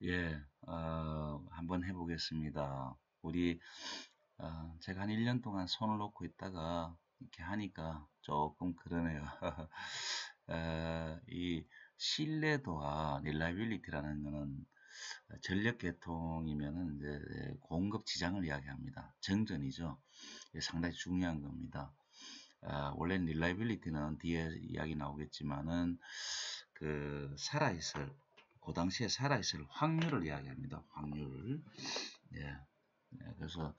예, 한번 해보겠습니다. 우리, 제가 한 1년 동안 손을 놓고 있다가 이렇게 하니까 조금 그러네요. 이 신뢰도와 릴라이빌리티라는 거는 전력 계통이면은 이제 공급 지장을 이야기합니다. 정전이죠. 이게 상당히 중요한 겁니다. 원래는 릴라이빌리티는 뒤에 이야기 나오겠지만은 그 살아있을 그 당시에 살아있을 확률을 이야기합니다. 확률. 예. 그래서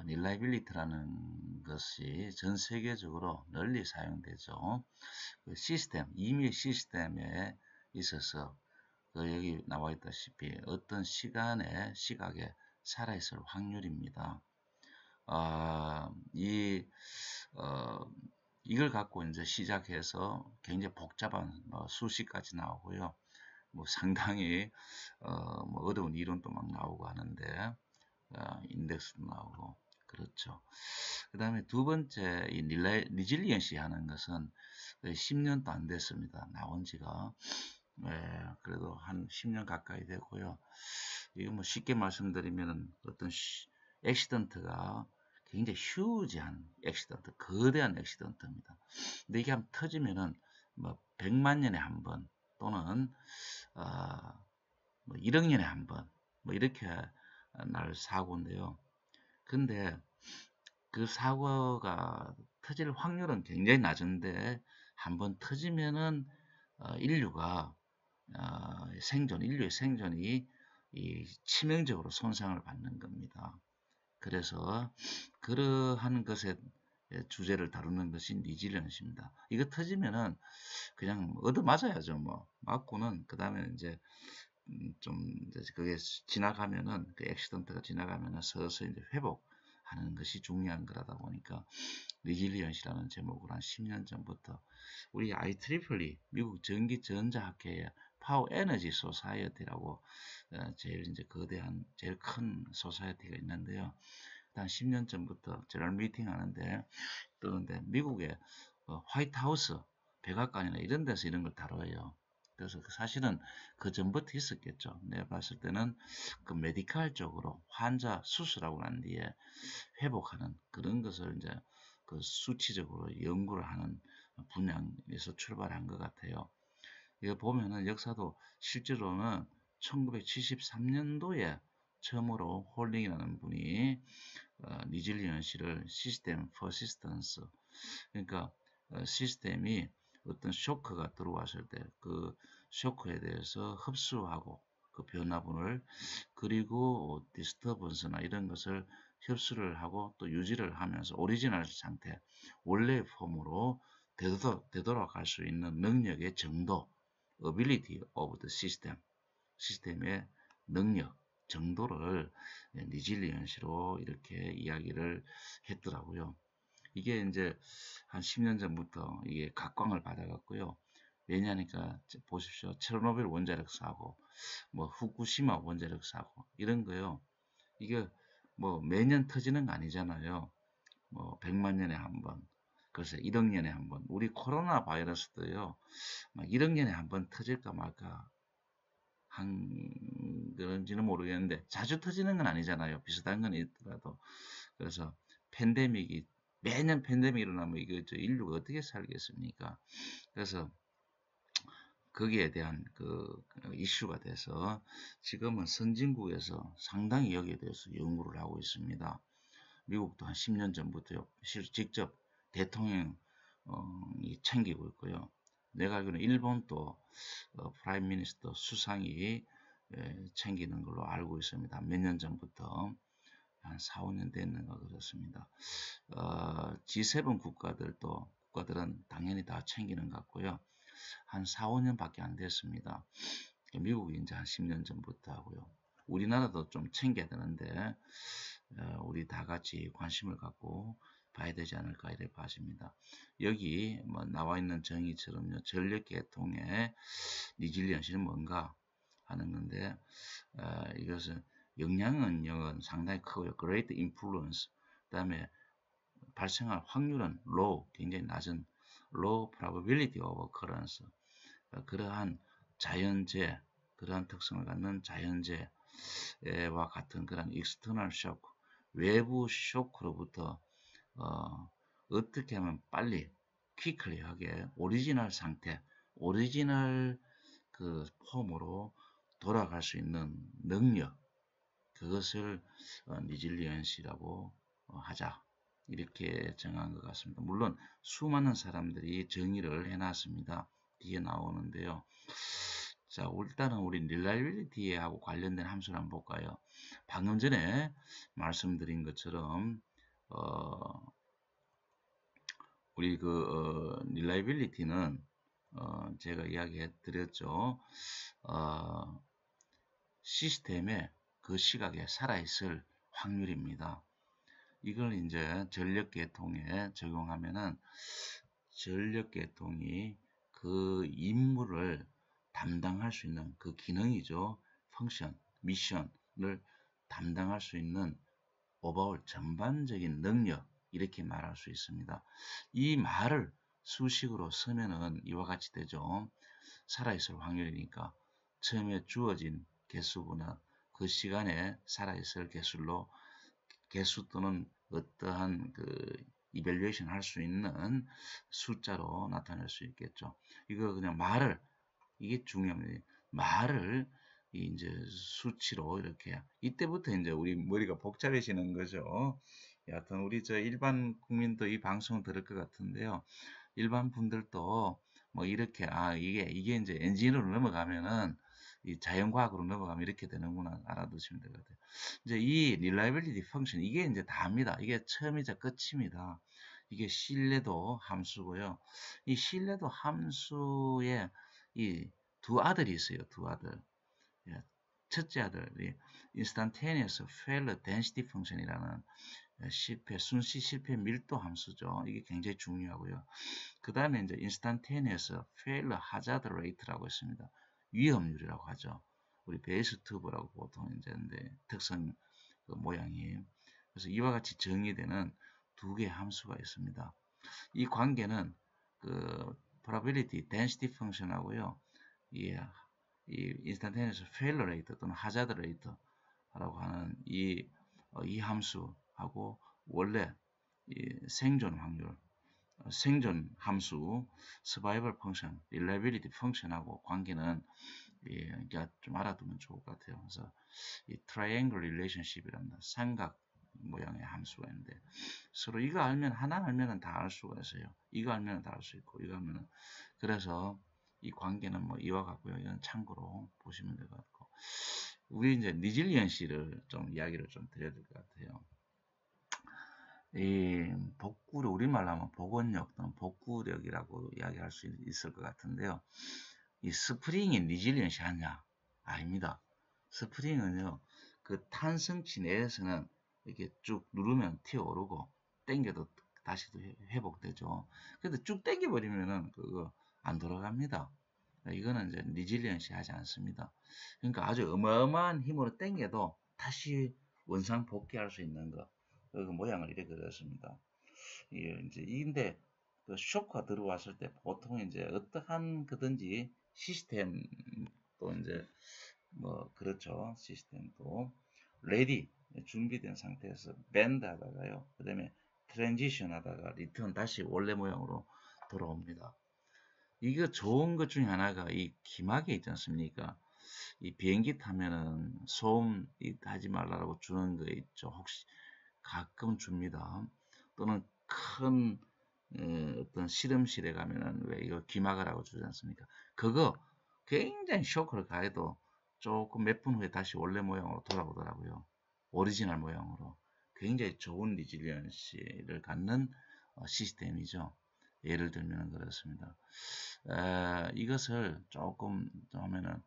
릴라이빌리티라는 것이 전 세계적으로 널리 사용되죠. 그 시스템, 이미 시스템에 있어서 그 여기 나와 있다시피 어떤 시각에 살아있을 확률입니다. 이 어, 이걸 갖고 이제 시작해서 굉장히 복잡한 수식까지 나오고요. 뭐 상당히 뭐 어려운 이론도 막 나오고 하는데 인덱스도 나오고 그렇죠. 그 다음에 두 번째 이 리질리언시 하는 것은 10년도 안 됐습니다. 나온 지가 그래도 한 10년 가까이 되고요. 이거 뭐 쉽게 말씀드리면 어떤 액시던트가 굉장히 휴지한 액시던트, 거대한 액시던트입니다. 근데 이게 한번 터지면은 뭐 100만 년에 한 번 또는 뭐 1억 년에 한 번 뭐 이렇게 날 사고인데요. 근데 그 사고가 터질 확률은 굉장히 낮은데 한번 터지면은 인류가 인류의 생존이 치명적으로 손상을 받는 겁니다. 그래서 그러한 것에 주제를 다루는 것이 니질런스입니다. 이거 터지면은 그냥 얻어맞아야죠. 뭐 맞고는 그 다음에 이제 좀 이제 그게 지나가면은 그 액시던트가 지나가면은 서서히 이제 회복하는 것이 중요한 거라다 보니까 리질리언시라는 제목을 한 10년 전부터 우리 IEEE 미국 전기전자학회의 파워 에너지 소사이어티라고 제일 이제 거대한 제일 큰 소사이어티가 있는데요. 한 10년 전부터 저널 미팅 하는데 뜨는데 미국의 화이트하우스 백악관이나 이런 데서 이런 걸 다뤄요. 그래서 사실은 그 전부터 있었겠죠. 내가 봤을 때는 그 메디칼 쪽으로 환자 수술하고 난 뒤에 회복하는 그런 것을 이제 그 수치적으로 연구를 하는 분야에서 출발한 것 같아요. 이거 보면은 역사도 실제로는 1973년도에 처음으로 홀링이라는 분이 리질리언시를 시스템 퍼시스턴스 그러니까 시스템이 어떤 쇼크가 들어왔을 때 그 쇼크에 대해서 흡수하고 그 변화분을 그리고 디스터번스나 이런 것을 흡수를 하고 또 유지를 하면서 오리지널 상태 원래 폼으로 되돌아갈 수 있는 능력의 정도 ability of the system 시스템의 능력 정도를 리질리언시로 이렇게 이야기를 했더라고요. 이게 이제 한 10년 전부터 이게 각광을 받아갔고요. 왜냐니까 보십시오. 체르노빌 원자력 사고, 뭐 후쿠시마 원자력 사고 이런 거요. 이게 뭐 매년 터지는 거 아니잖아요. 뭐 100만 년에 한 번, 그래서 1억 년에 한 번. 우리 코로나 바이러스도요. 막 1억 년에 한 번 터질까 말까 한 그런지는 모르겠는데 자주 터지는 건 아니잖아요. 비슷한 건 있더라도. 그래서 팬데믹이 매년 팬데믹 일어나면 이거 인류가 어떻게 살겠습니까? 그래서 거기에 대한 그 이슈가 돼서 지금은 선진국에서 상당히 여기에 대해서 연구를 하고 있습니다. 미국도 한 10년 전부터 직접 대통령이 챙기고 있고요. 내가 알기로는 일본도 프라임 미니스터 수상이 챙기는 걸로 알고 있습니다. 몇 년 전부터 한 4, 5년 됐는가 그렇습니다. G7 국가들은 당연히 다 챙기는 것 같고요. 한 4, 5년밖에 안 됐습니다. 미국이 이제 한 10년 전부터 하고요. 우리나라도 좀 챙겨야 되는데 우리 다 같이 관심을 갖고 봐야 되지 않을까 이렇게 봐집니다. 여기 뭐 나와 있는 정의처럼요. 전력 계통의 리질리언시는 뭔가 하는 건데 이것은 영향은 상당히 크고요. Great influence. 그다음에 발생할 확률은 low, 굉장히 낮은 low probability of occurrence. 그러한 자연재해, 그러한 특성을 갖는 자연재해와 같은 그런 external shock, 외부 쇼크로부터 어떻게 하면 빨리 quickly하게 오리지널 상태, 오리지널 그 폼으로 돌아갈 수 있는 능력, 그것을 리질리언시라고 하자. 이렇게 정한 것 같습니다. 물론 수많은 사람들이 정의를 해놨습니다. 뒤에 나오는데요. 자, 일단은 우리 릴라이빌리티하고 관련된 함수를 한번 볼까요? 방금 전에 말씀드린 것처럼 우리 릴라이빌리티는 제가 이야기해 드렸죠. 시스템의 그 시각에 살아있을 확률입니다. 이걸 이제 전력계통에 적용하면은 전력계통이 그 임무를 담당할 수 있는 그 기능이죠. 펑션, 미션을 담당할 수 있는 오버올 전반적인 능력, 이렇게 말할 수 있습니다. 이 말을 수식으로 쓰면은 이와 같이 되죠. 살아있을 확률이니까 처음에 주어진 개수보다 그 시간에 살아있을 개수 또는 어떠한 이밸류에이션 할 수 있는 숫자로 나타낼 수 있겠죠. 이거 그냥 말을, 이게 중요합니다. 말을 이제 수치로 이렇게, 이때부터 이제 우리 머리가 복잡해지는 거죠. 여하튼 우리 일반 국민도 이 방송을 들을 것 같은데요. 일반 분들도 뭐 이렇게 이게 이제 엔진으로 넘어가면은 이 자연과학으로 넘어가면 이렇게 되는구나 알아두시면 될 것 같아요. 이제 이 reliability function, 이게 이제 다입니다. 이게 처음이자 끝입니다. 이게 신뢰도 함수고요. 이 신뢰도 함수에 이 두 아들이 있어요. 두 아들. 예, 첫째 아들이 instantaneous failure density function이라는 순시 실패 밀도 함수죠. 이게 굉장히 중요하고요. 그 다음에 이제 instantaneous failure hazard rate라고 있습니다. 위험률이라고 하죠. 우리 베이스 튜브라고 보통 이제 특성 모양이. 그래서 이와 같이 정의되는 두 개의 함수가 있습니다. 이 관계는 probability density function하고요. 이 instantaneous failure rate 또는 hazard rate라고 하는 이 함수하고 원래 이 생존 확률, 생존 함수, survival function, reliability function하고 관계는 좀 알아두면 좋을 것 같아요. 그래서 이 triangle relationship이라는 삼각 모양의 함수가 있는데 서로 이거 알면 하나 알면은 다 알 수가 있어요. 이거 알면은 다 알 수 있고 이거 알면은, 그래서 이 관계는 뭐 이와 같고요. 이건 참고로 보시면 될 것 같고, 우리 이제 리질리언시를 좀 이야기를 좀 드려야 될 것 같아요. 이 복구력, 우리말로 하면 복원력 또는 복구력이라고 이야기할 수 있을 것 같은데요. 이 스프링이 리질리언시 하냐? 아닙니다. 스프링은요, 그 탄성치 내에서는 이렇게 쭉 누르면 튀어오르고 당겨도 다시 회복되죠. 근데 쭉 당겨버리면은 그거 안 돌아갑니다. 이거는 이제 리질리언시 하지 않습니다. 그러니까 아주 어마어마한 힘으로 당겨도 다시 원상 복귀할 수 있는 거. 그 모양을 이렇게 그렸습니다. 이제 근데 그 쇼크가 들어왔을 때 보통 이제 어떠한 그든지 시스템 또 이제 뭐 그렇죠. 시스템도 레디 준비된 상태에서 밴드 하다가요. 그 다음에 트랜지션 하다가 리턴 다시 원래 모양으로 돌아옵니다. 이거 좋은 것 중에 하나가 이 기막에 있지 않습니까? 이 비행기 타면은 소음 하지 말라고 주는 거 있죠. 혹시 가끔 줍니다. 또는 큰 어떤 실험실에 가면은 왜 이거 기막을 하고 주지 않습니까? 그거 굉장히 쇼크를 가해도 조금 몇 분 후에 다시 원래 모양으로 돌아오더라고요. 오리지널 모양으로. 굉장히 좋은 리질리언시를 갖는 시스템이죠. 예를 들면 그렇습니다. 이것을 조금 하면은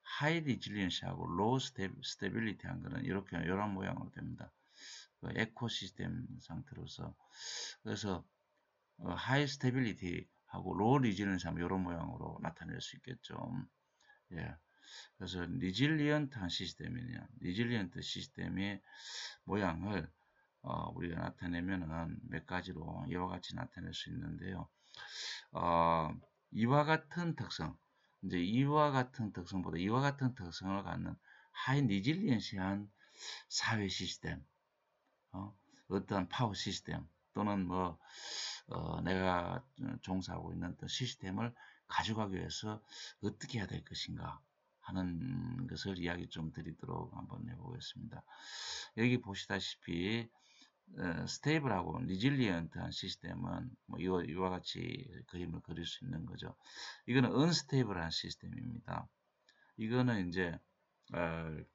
하이 리질리언시하고 로우 스테빌리티 한 거는 이렇게 이런 모양으로 됩니다. 그 에코시스템 상태로서. 그래서 하이 스테빌리티 하고 로우 리질리언시 하면 이런 모양으로 나타낼 수 있겠죠. 예. 그래서 리질리언트한 시스템이냐, 리질리언트 시스템의 모양을 우리가 나타내면은 몇 가지로 이와 같이 나타낼 수 있는데요. 이와 같은 특성, 이제 이와 같은 특성보다 이와 같은 특성을 갖는 하이 리질리언시한 사회 시스템, 어떠한 파워 시스템 또는 뭐 내가 종사하고 있는 어떤 시스템을 가져가기 위해서 어떻게 해야 될 것인가 하는 것을 이야기 좀 드리도록 한번 해보겠습니다. 여기 보시다시피 스테이블하고 리질리언트한 시스템은 뭐 이와 같이 그림을 그릴 수 있는 거죠. 이거는 언스테이블한 시스템입니다. 이거는 이제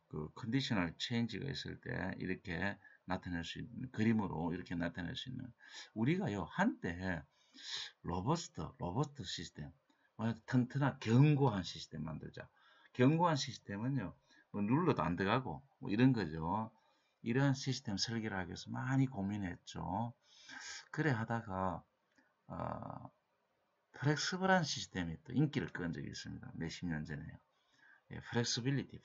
그 컨디셔널 체인지가 있을 때 이렇게 나타낼 수 있는 그림으로 이렇게 나타낼 수 있는 우리가요 한때 로버스트 시스템 튼튼한 견고한 시스템 만들자. 견고한 시스템은요 뭐 눌러도 안 들어가고 뭐 이런 거죠. 이러한 시스템 설계를 하기 위해서 많이 고민했죠. 그래 하다가 플렉스블한 시스템이 또 인기를 끈 적이 있습니다. 몇십 년 전에요. 예, 플렉스빌리티. 야,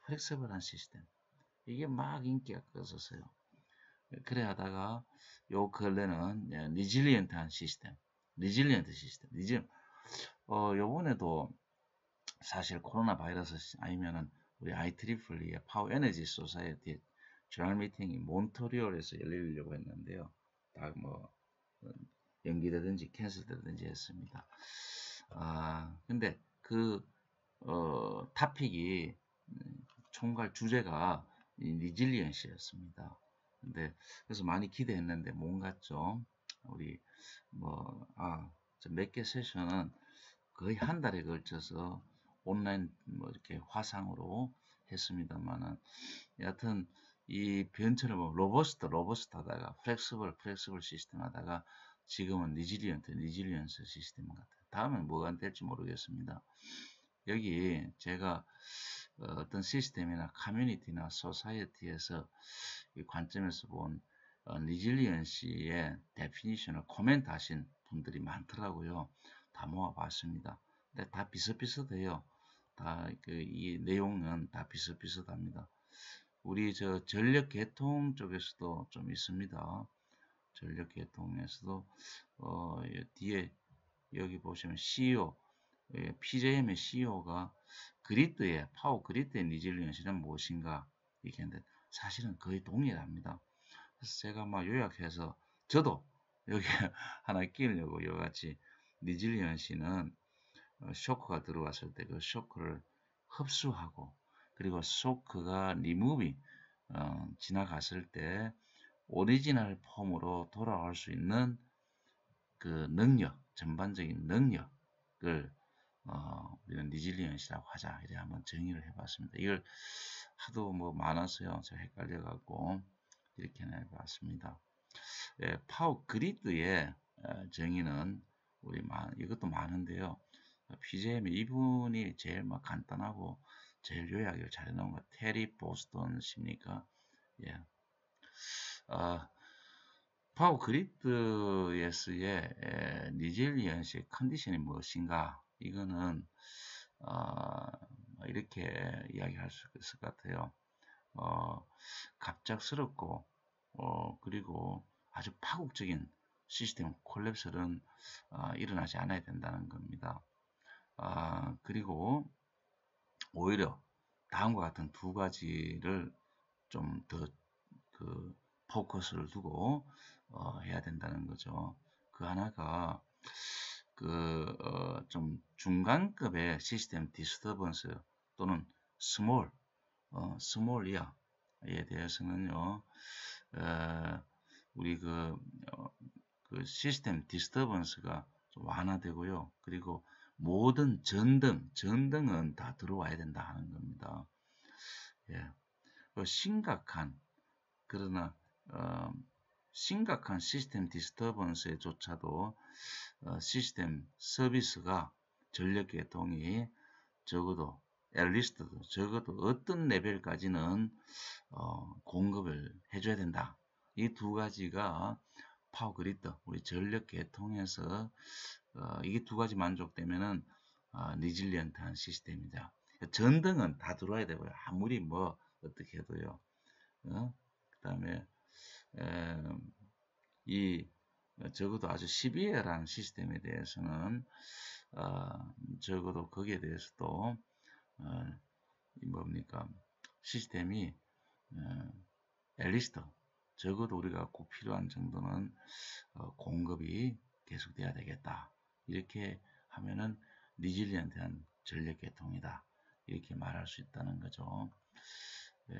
플렉스블한 시스템. 이게 막 인기가 끄었어요. 그래 하다가 요 근래는 리질리언트한 시스템. 리질리언트 시스템. 요번에도 사실 코로나 바이러스 아니면은 우리 IEEE의 파워 에너지 소사이어티 주얼 미팅이 몬트리올에서 열리려고 했는데요. 다 뭐 연기되든지 캔슬되든지 했습니다. 근데 그 타픽이 총괄 주제가 리질리언시였습니다. 근데 그래서 많이 기대했는데 못 갔죠. 우리 몇 개 세션은 거의 한 달에 걸쳐서 온라인 뭐 이렇게 화상으로 했습니다만은 여하튼 이 변천을 보면 로버스트 하다가 플렉스블 시스템 하다가 지금은 리질리언스 시스템 같아요. 다음엔 뭐가 될지 모르겠습니다. 여기 제가 어떤 시스템이나 커뮤니티나 소사이어티에서 이 관점에서 본 리질리언시의 데피니션을 코멘트 하신 분들이 많더라고요. 다 모아봤습니다. 근데 다 비슷비슷해요. 이 내용은 다 비슷비슷합니다. 우리 저 전력 계통 쪽에서도 좀 있습니다. 전력 계통에서도 뒤에 여기 보시면 CEO, PJM의 CEO가 파워 그리드의 리질리언시는 무엇인가 이렇게 했는데 사실은 거의 동일합니다. 그래서 제가 막 요약해서 저도 여기 하나 끼우려고 이같이 리질리언시는 쇼크가 들어왔을 때 그 쇼크를 흡수하고 그리고 쇼크가 리무비 지나갔을 때 오리지널 폼으로 돌아올 수 있는 그 전반적인 능력을 우리는 리질리언시라고 하자. 이래 한번 정의를 해봤습니다. 이걸 하도 뭐 많아서요. 제가 헷갈려갖고 이렇게 해봤습니다. 예, 파워 그리드의 정의는 이것도 많은데요. PJM 이분이 제일 막 간단하고 제일 요약을 잘 해놓은 거 테리 보스턴입니까? 예. 파워 그리드에서의 리질리언시 컨디션이 무엇인가? 이거는 이렇게 이야기할 수 있을 것 같아요. 갑작스럽고 그리고 아주 파국적인 시스템 콜랩스는 일어나지 않아야 된다는 겁니다. 그리고 오히려 다음과 같은 두 가지를 좀 더 포커스를 두고 해야 된다는 거죠. 그 하나가 좀 중간급의 시스템 디스터번스 또는 스몰이야에 대해서는요. 우리 그 시스템 디스터번스가 좀 완화되고요. 그리고 모든 전등은 다 들어와야 된다 하는 겁니다. 예. 심각한 시스템 디스터번스에조차도 시스템 서비스가 전력 계통이 적어도 어떤 레벨까지는 공급을 해줘야 된다. 이 두 가지가 파워 그리드 우리 전력 계통에서 이게 두 가지 만족되면은 리질리언트한 시스템이다. 전등은 다 들어와야 되고요. 아무리 뭐 어떻게 해도요. 그 다음에 이 적어도 아주 12A라는 시스템에 대해서는 적어도 거기에 대해서도 이 뭡니까 시스템이 앨리스트 적어도 우리가 꼭 필요한 정도는 공급이 계속돼야 되겠다. 이렇게 하면은 리질리언트한 전력 계통이다. 이렇게 말할 수 있다는 거죠. 예,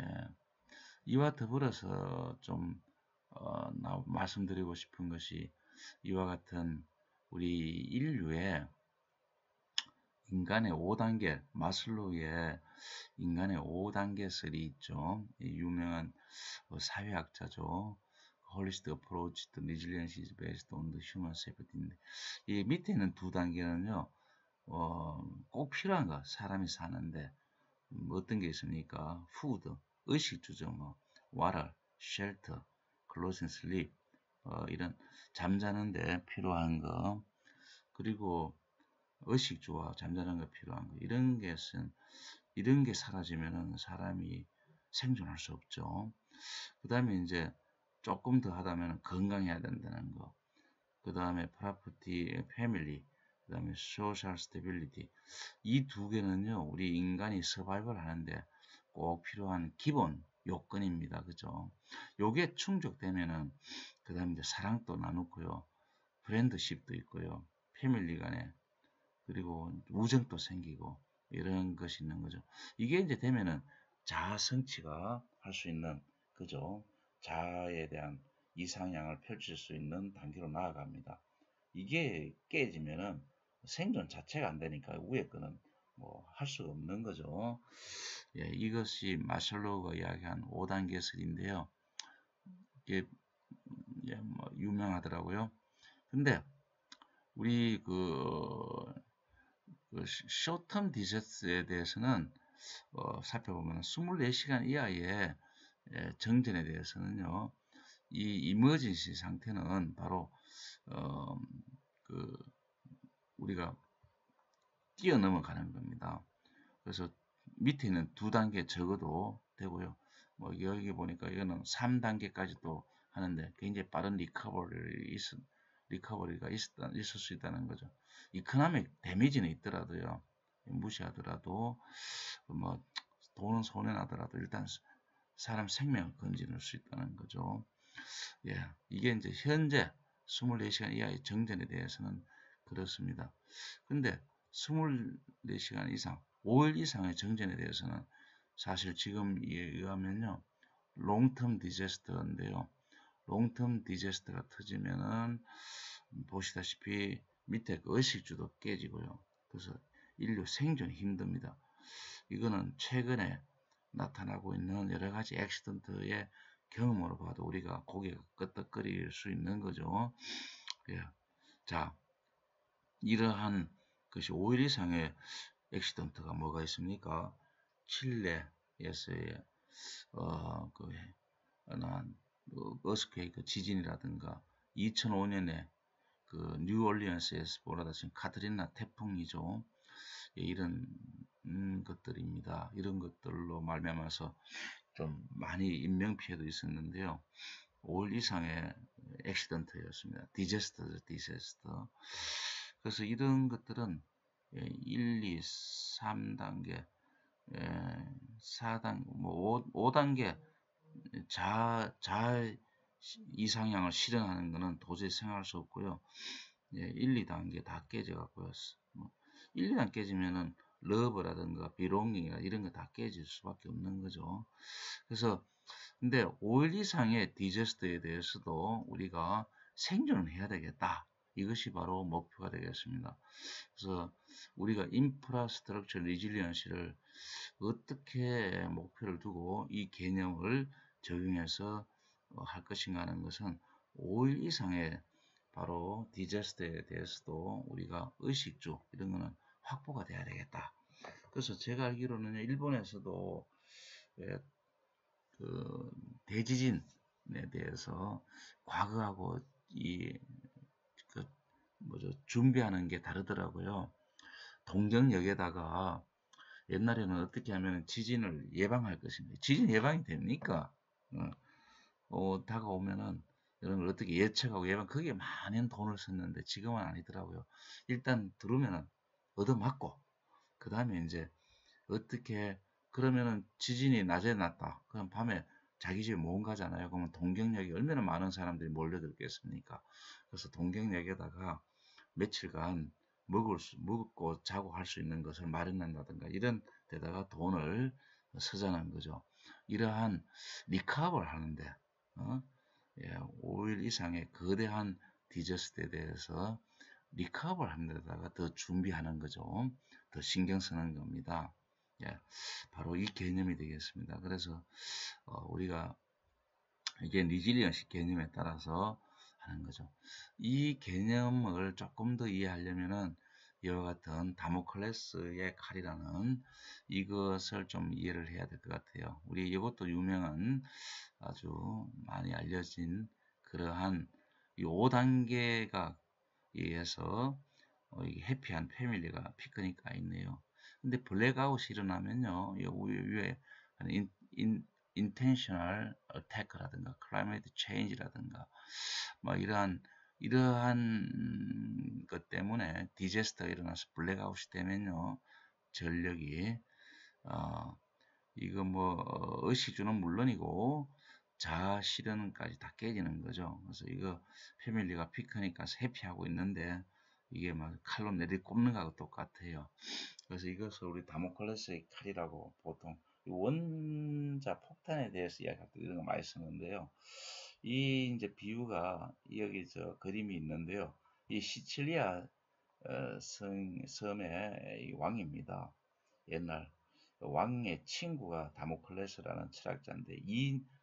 이와 더불어서 좀 말씀드리고 싶은 것이 이와 같은 우리 인류의 인간의 5단계 마슬로우의 인간의 5단계설이 있죠. 유명한 사회학자죠. Holistic Approach to Resilience is based on the Human Safety인데 이 밑에 있는 두 단계는요. 꼭 필요한 거 사람이 사는데 어떤 게 있습니까? Food, 의식주죠. 뭐 Water, Shelter, Clothes and Sleep 이런 잠자는데 필요한 거 그리고 의식주와 잠자는 거 필요한 거 이런 게 사라지면은 사람이 생존할 수 없죠. 그 다음에 이제 조금 더 하다면 건강해야 된다는 거. 그 다음에 property, family, 그 다음에 social stability. 이 두 개는요, 우리 인간이 서바이벌 하는데 꼭 필요한 기본 요건입니다. 그죠? 요게 충족되면은, 그 다음에 이제 사랑도 나누고요. 프렌드십도 있고요. 패밀리 간에, 그리고 우정도 생기고, 이런 것이 있는 거죠. 이게 이제 되면은 자아 성취가 할 수 있는, 그죠? 자아에 대한 이상향을 펼칠 수 있는 단계로 나아갑니다. 이게 깨지면은 생존 자체가 안 되니까 위에 거는 뭐 할 수가 없는 거죠. 예, 이것이 마슬로우가 이야기한 5단계설인데요. 이게 예, 뭐 유명하더라고요. 근데 우리 그 쇼텀 디저트에 대해서는 살펴보면 24시간 이하의 정전에 대해서는요. 이 이머전시 상태는 바로 어, 그 우리가 뛰어넘어가는 겁니다. 그래서 밑에 있는 두 단계 적어도 되고요. 뭐 여기 보니까 이거는 3단계까지도 하는데 굉장히 빠른 리커버리가 있을 수 있다는 거죠. 이코노믹 데미지는 있더라도요. 무시하더라도 뭐 돈은 손해나더라도 일단 사람 생명을 건지는 수 있다는 거죠. 예, 이게 이제 현재 24시간 이하의 정전에 대해서는 그렇습니다. 근데 24시간 이상, 5일 이상의 정전에 대해서는 사실 지금 의하면요, 롱텀 디제스터인데요. 롱텀 디제스터가 터지면은 보시다시피 밑에 그 의식주도 깨지고요. 그래서 인류 생존이 힘듭니다. 이거는 최근에 나타나고 있는 여러 가지 액시던트의 경험으로 봐도 우리가 고개가 끄덕거릴 수 있는 거죠. 예. 자, 이러한 것이 5일 이상의 액시던트가 뭐가 있습니까? 칠레에서의 그 어스케이크 지진이라든가 2005년에 그 뉴올리언스에서 벌어진 카트리나 태풍이죠. 예, 이런 것들입니다. 이런 것들로 말미암아서 좀 많이 인명 피해도 있었는데요. 5일 이상의 액시던트였습니다. 디제스터. 그래서 이런 것들은 1, 2, 3단계, 4단계, 뭐 5단계 자 이상향을 실현하는 것은 도저히 생각할 수 없고요. 1, 2단계 다 깨져갖고요. 뭐 1, 2단 깨지면은 러브라든가 비롱잉이나 이런 거 다 깨질 수밖에 없는 거죠. 그래서 근데 5일 이상의 디제스트에 대해서도 우리가 생존을 해야 되겠다. 이것이 바로 목표가 되겠습니다. 그래서 우리가 인프라스트럭처 리질리언시를 어떻게 목표를 두고 이 개념을 적용해서 할 것인가 하는 것은 5일 이상의 바로 디제스트에 대해서도 우리가 의식주 이런 거는 확보가 돼야 되겠다. 그래서 제가 알기로는 일본에서도 그 대지진에 대해서 과거하고 그 뭐죠 준비하는 게 다르더라고요. 동경역에다가 옛날에는 어떻게 하면 지진을 예방할 것입니다. 지진 예방이 됩니까? 다가오면은 이런 걸 어떻게 예측하고 예방, 그게 많은 돈을 썼는데 지금은 아니더라고요. 일단 들어오면은 얻어맞고, 그 다음에 이제 어떻게, 그러면은 지진이 낮에 났다. 그럼 밤에 자기 집에 못 가잖아요. 그러면 동경역에 얼마나 많은 사람들이 몰려들겠습니까? 그래서 동경역에다가 며칠간 먹고 자고 할 수 있는 것을 마련한다든가 이런 데다가 돈을 서장한 거죠. 이러한 리카버를 하는데, 어? 예, 5일 이상의 거대한 디저스트에 대해서 리커버를 하는 데다가 더 준비하는 거죠. 더 신경 쓰는 겁니다. 예, 바로 이 개념이 되겠습니다. 그래서 우리가 이게 리질리언시 개념에 따라서 하는 거죠. 이 개념을 조금 더 이해하려면은 이와 같은 다모클레스의 칼이라는 이것을 좀 이해를 해야 될 것 같아요. 우리 이것도 유명한 아주 많이 알려진 그러한 이 5단계가 의해서 이게 해피한 패밀리가 피크닉가 있네요. 근데 블랙아웃이 일어나면요, 이 위에 intentional attack라든가 climate change라든가 뭐 이러한 것 때문에 디제스터가 일어나서 블랙아웃이 되면요, 전력이 어, 이거 뭐 의식주는 물론이고 자아 실현까지 다 깨지는 거죠. 그래서 이거 패밀리가 피크닉 가서 해피하고 있는데 이게 막 칼로 내리꼽는 거하고 똑같아요. 그래서 이것을 우리 다모클레스의 칼이라고 보통 원자 폭탄에 대해서 이야기할 때 이런 거 많이 쓰는데요. 이 이제 비유가 여기 저 그림이 있는데요. 이 시칠리아 섬의 왕입니다. 옛날 왕의 친구가 다모클레스라는 철학자인데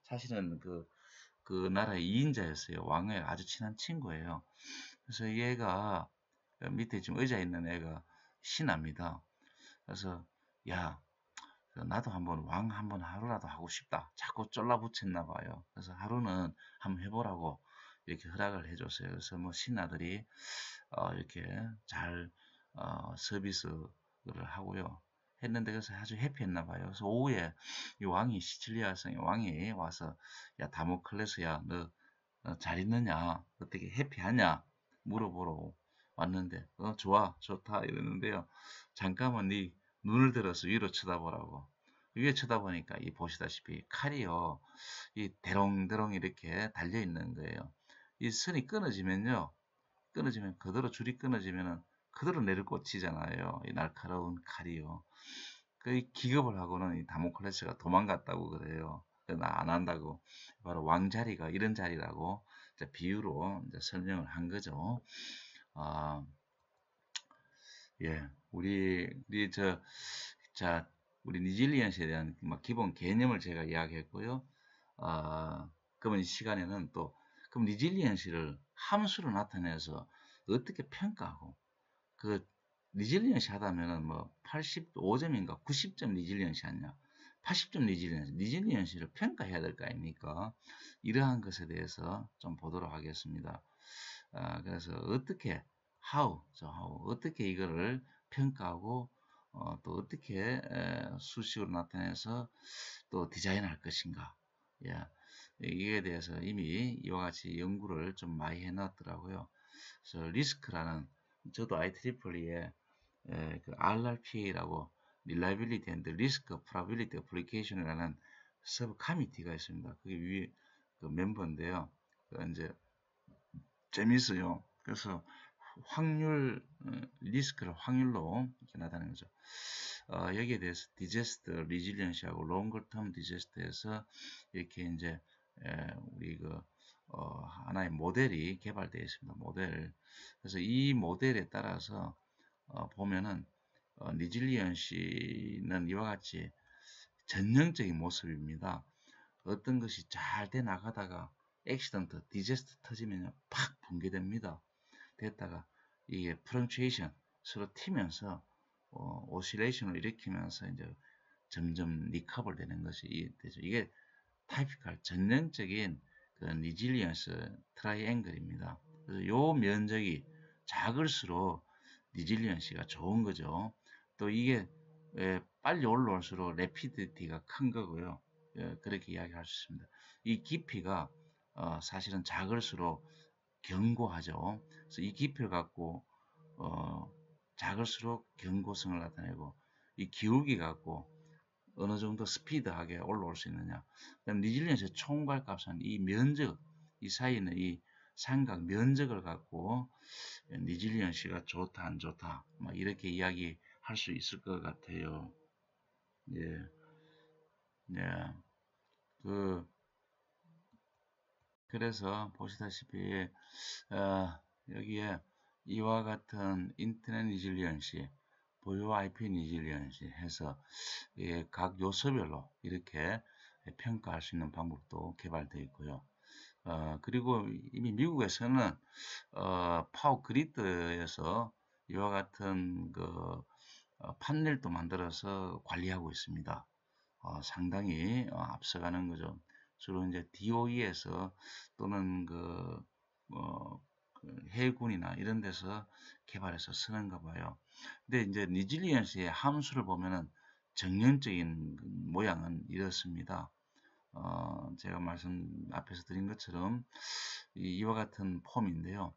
사실은 그 나라의 2인자였어요. 왕의 아주 친한 친구예요. 그래서 얘가 밑에 지금 의자에 있는 애가 신합니다. 그래서 야, 나도 한번 왕 한번 하루라도 하고 싶다. 자꾸 쫄라붙였나 봐요. 그래서 하루는 한번 해보라고 이렇게 허락을 해줬어요. 그래서 뭐 신하들이 이렇게 잘 서비스를 하고요. 했는데 그래서 아주 해피했나 봐요. 그래서 오후에 이 왕이 시칠리아 성의 왕이 와서 야 다모클레스야 너 잘 있느냐 어떻게 해피하냐 물어보러 왔는데 좋다 이러는데요. 잠깐만 네 눈을 들어서 위로 쳐다보라고. 위에 쳐다보니까 이 보시다시피 칼이요. 이 대롱대롱 이렇게 달려 있는 거예요. 이 선이 끊어지면 그대로 줄이 끊어지면은 그대로 내려 꽂히잖아요. 이 날카로운 칼이요. 그 기겁을 하고는 이 다모클레스가 도망갔다고 그래요. 나 안 한다고. 바로 왕자리가 이런 자리라고 이제 비유로 이제 설명을 한 거죠. 아, 예, 자, 우리 니질리언스에 대한 막 기본 개념을 제가 이야기했고요. 그러면 이 시간에는 그럼 니질리언스를 함수로 나타내서 어떻게 평가하고, 그, 리질리언시 하다면은 뭐 85점인가 90점 리질리언시 하냐, 80점 리질리언시를 평가해야 될 거 아닙니까? 이러한 것에 대해서 좀 보도록 하겠습니다. 그래서 어떻게 이거를 평가하고 또 어떻게 수식으로 나타내서 또 디자인할 것인가. 예, 이에 대해서 이미 이와 같이 연구를 좀 많이 해놨더라고요. 그래서 리스크라는 저도 IEEE에 그 RRPA라고 Reliability and Risk Probability Application이라는 서브 커미티가 있습니다. 그게 위에 그 멤버인데요. 그 이제 재밌어요. 그래서 리스크를 확률로 이렇게 나타내는 거죠. 여기에 대해서 디제스트, 리질리언시하고 롱거텀 디제스트에서 이렇게 이제 우리 하나의 모델이 개발되어 있습니다. 모델. 그래서 이 모델에 따라서 보면은 리질리언시는 이와 같이 전형적인 모습입니다. 어떤 것이 잘 돼 나가다가 액시던트, 디제스트 터지면 팍 붕괴됩니다. 됐다가 이게 프렁츄에이션 서로 튀면서 오실레이션을 일으키면서 이제 점점 리커버 되는 것이 되죠. 이게 타이피컬 전형적인 그 리질리언스 트라이앵글입니다. 그래서 요 면적이 작을수록 리질리언시가 좋은 거죠. 또 이게 빨리 올라올수록 레피디티가 큰 거고요. 그렇게 이야기할 수 있습니다. 이 깊이가 사실은 작을수록 견고하죠. 그래서 이 깊이를 갖고 어, 작을수록 경고성을 나타내고 이 기울기 갖고 어느 정도 스피드하게 올라올 수 있느냐. 그다음 리질리언스의 총괄 값은 이 면적, 이 사이는 이 삼각 면적을 갖고 리질리언시가 좋다 안 좋다 막 이렇게 이야기할 수 있을 것 같아요. 예, 예. 그 그래서 보시다시피 여기에 이와 같은 인터넷 리질리언시, 보유 IP 리질리언시 해서 각 요소별로 이렇게 평가할 수 있는 방법도 개발되어 있고요. 그리고 이미 미국에서는 파워 그리드에서 이와 같은 그 판넬도 만들어서 관리하고 있습니다. 상당히 앞서가는 거죠. 주로 이제 DOE에서 또는 그 해군이나 이런 데서 개발해서 쓰는가 봐요. 근데 이제 리질리언스의 함수를 보면은 정형적인 모양은 이렇습니다. 제가 말씀 앞에서 드린 것처럼 이와 같은 폼인데요.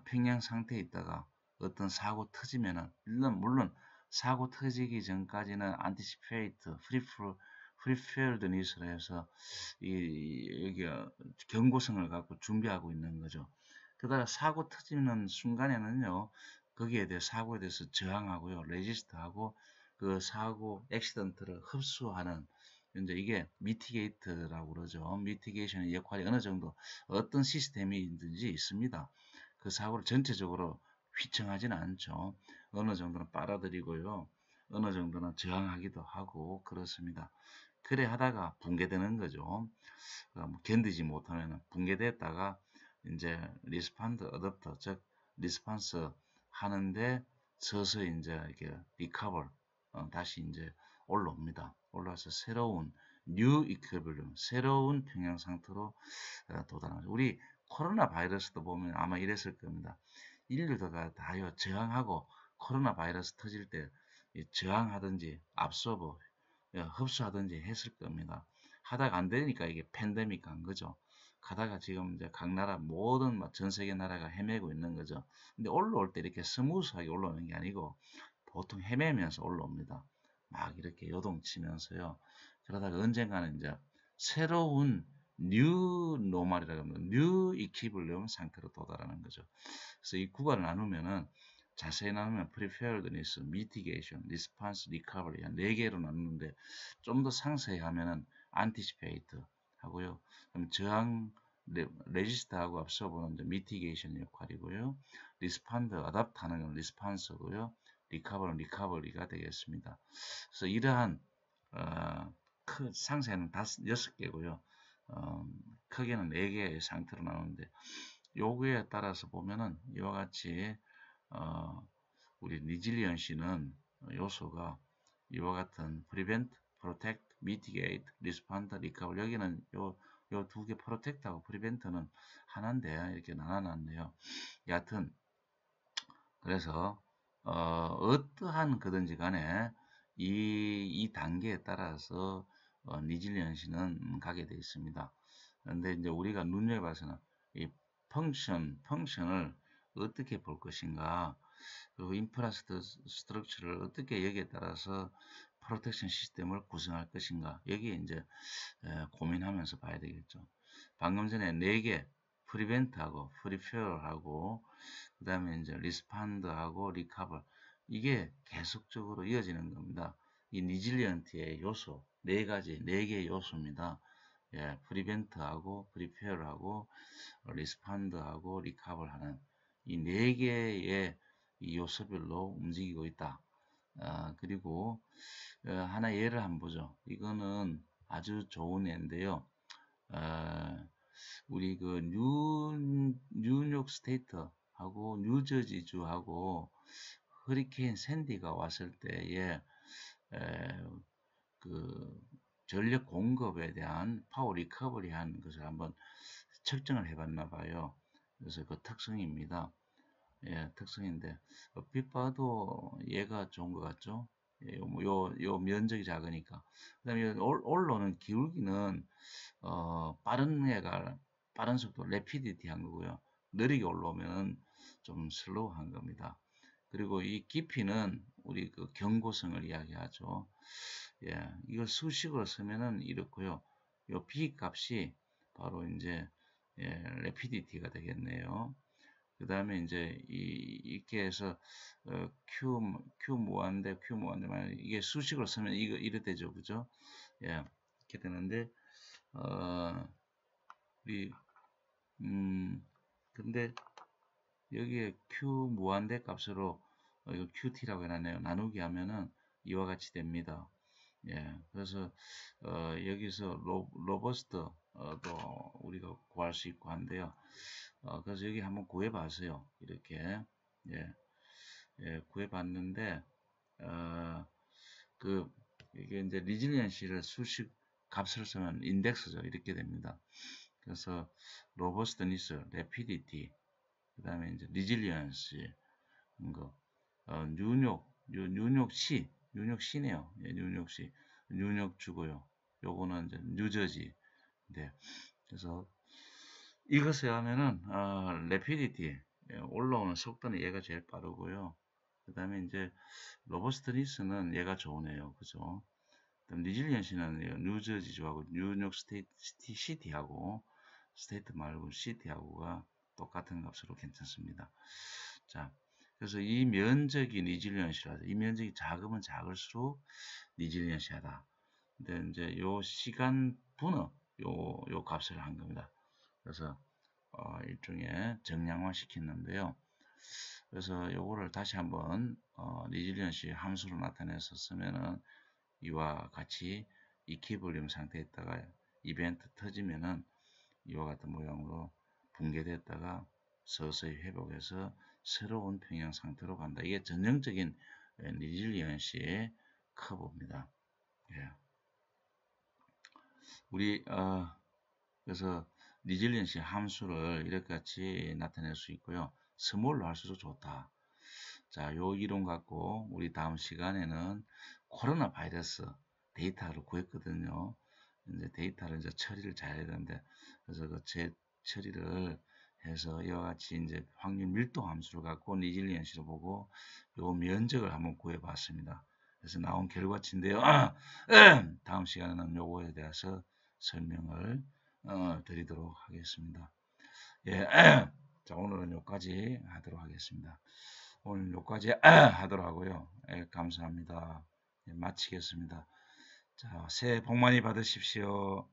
평양 상태에 있다가 어떤 사고 터지면은 물론 사고 터지기 전까지는 anticipate, preparedness를 해서 여기 경고성을 갖고 준비하고 있는 거죠. 그러다가 사고 터지는 순간에는요, 거기에 대해 사고에 대해서 저항하고요, 레지스트하고 그 사고 액시던트를 흡수하는 이제 이게 미티게이트라고 그러죠. 미티게이션의 역할이 어느 정도 어떤 시스템이든지 있습니다. 그 사고를 전체적으로 휘청하지는 않죠. 어느 정도는 빨아들이고요. 어느 정도는 저항하기도 하고 그렇습니다. 그래 하다가 붕괴되는 거죠. 뭐 견디지 못하면 붕괴됐다가 이제 리스판드 어댑터 즉 리스판스 하는데 서서히 이제 이렇게 리커버 다시 이제 올라옵니다. 올라와서 새로운 뉴 이퀄리brium 새로운 평형 상태로 도달하죠. 우리 코로나 바이러스도 보면 아마 이랬을 겁니다. 인류가 다요 저항하고 코로나 바이러스 터질 때 저항하든지 압소버 흡수하든지 했을 겁니다. 하다가 안 되니까 이게 팬데믹 간 거죠. 가다가 지금 이제 각 나라 모든 전 세계 나라가 헤매고 있는 거죠. 근데 올라올 때 이렇게 스무스하게 올라오는 게 아니고 보통 헤매면서 올라옵니다. 막 이렇게 요동치면서요. 그러다가 언젠가는 이제 새로운 뉴 노멀이라고 합니다. 뉴 이퀴블리움 상태로 도달하는 거죠. 그래서 이 구간을 나누면은 자세히 나누면 preparedness, mitigation, response, recovery 한 4개로 나누는데 좀 더 상세히 하면은 anticipate 하고요. 그럼 저항 레지스트하고 앞서 보는 mitigation 역할이고요. respond, adapt 하는 건 response고요. recover는 recovery가 되겠습니다. 그래서 이러한 상세는 6개고요. 크게는 4개의 상태로 나오는데 요구에 따라서 보면은 이와 같이 우리 리질리언시는 요소가 이와 같은 prevent, protect, mitigate, respond, recover 여기는 요 두 개 protect하고 prevent는 하나인데 이렇게 나눠놨네요. 여하튼 그래서 어떠한 거든지 간에 이 단계에 따라서 리질리언시는 가게 되어 있습니다. 그런데 이제 우리가 눈여겨봐서는 이 펑션을 어떻게 볼 것인가, 그리고 인프라스트럭처를 어떻게 여기에 따라서 프로텍션 시스템을 구성할 것인가, 여기에 이제 고민하면서 봐야 되겠죠. 방금 전에 4개, 프리벤트하고 프리페어하고 그 다음에 이제 리스판드하고 리커버 이게 계속적으로 이어지는 겁니다. 이 리질리언트의 요소 4가지 4개의 요소입니다. 예, 프리벤트하고 프리페어하고 리스판드하고 리커버를 하는 이 4개의 이 요소별로 움직이고 있다. 그리고 하나 예를 한번 보죠. 이거는 아주 좋은 예인데요. 우리 그 뉴욕 스테이트하고 뉴저지주하고 허리케인 샌디가 왔을 때에 그 전력 공급에 대한 파워 리커버리 하는 것을 한번 측정을 해봤나 봐요. 그래서 그 특성입니다. 예, 특성인데 얼핏 봐도 얘가 좋은 것 같죠? 예, 요 면적이 작으니까. 그 다음에 올라오는 기울기는 빠른 애가 빠른 속도, 레피디티한 거고요. 느리게 올라오면 좀 슬로우한 겁니다. 그리고 이 깊이는 우리 그 경고성을 이야기하죠. 예, 이걸 수식으로 쓰면은 이렇고요. 요 B 값이 바로 이제 예, 레피디티가 되겠네요. 그 다음에 이제 이렇게 해서 Q 무한대 만약 이게 수식으로 쓰면 이래 되죠, 그죠? 예, 이렇게 되는데 우리 근데 여기에 Q 무한대 값으로 이거 QT라고 해놨네요. 나누기 하면은 이와 같이 됩니다. 예, 그래서 여기서 로버스트도 우리가 구할 수 있고 한데요. 그래서 여기 한번 구해봤어요. 이렇게 예, 예, 구해봤는데 그 이게 이제 리질리언시를 수식 값을 쓰면 인덱스죠. 이렇게 됩니다. 그래서 로버스트니스, 레피디티, 그 다음에 이제 리질리언시 거, 뉴욕시네요. 예, 뉴욕시, 뉴욕주고요. 요거는 이제 뉴저지. 네, 그래서 이것에 하면은 레피디티 올라오는 속도는 얘가 제일 빠르고요. 그 다음에 이제 로버스트니스는 얘가 좋으네요. 그죠? 그다음 리질리언시는 뉴저지주하고 뉴욕 시티하고 스테이트 말고 시티하고가 똑같은 값으로 괜찮습니다. 자, 그래서 이 면적이 리질리언시라서 이 면적이 작으면 작을수록 리질리언시하다. 근데 이제 요 시간 분어 요 값을 한 겁니다. 그래서 일종의 정량화 시켰는데요. 그래서 요거를 다시 한번 리질리언시 함수로 나타내서 쓰면은 이와 같이 이퀴볼륨 상태에 있다가 이벤트 터지면은 이와 같은 모양으로 붕괴됐다가 서서히 회복해서 새로운 평형 상태로 간다. 이게 전형적인 리질리언시의 커브입니다. 예. 우리 그래서 리질리언시 함수를 이렇게 같이 나타낼 수 있고요. 스몰로 할수록 좋다. 자, 요 이론 갖고 우리 다음 시간에는 코로나 바이러스 데이터를 구했거든요. 이제 데이터를 이제 처리를 잘 해야 되는데, 그래서 그 처리를 해서 이와 같이 이제 확률 밀도 함수를 갖고 리질리언시를 보고 요 면적을 한번 구해 봤습니다. 그래서 나온 결과치인데요. 다음 시간에는 요거에 대해서 설명을 드리도록 하겠습니다. 예, 자, 오늘은 여기까지 하도록 하겠습니다. 오늘 여기까지 하도록 하고요. 예, 감사합니다. 예, 마치겠습니다. 자, 새해 복 많이 받으십시오.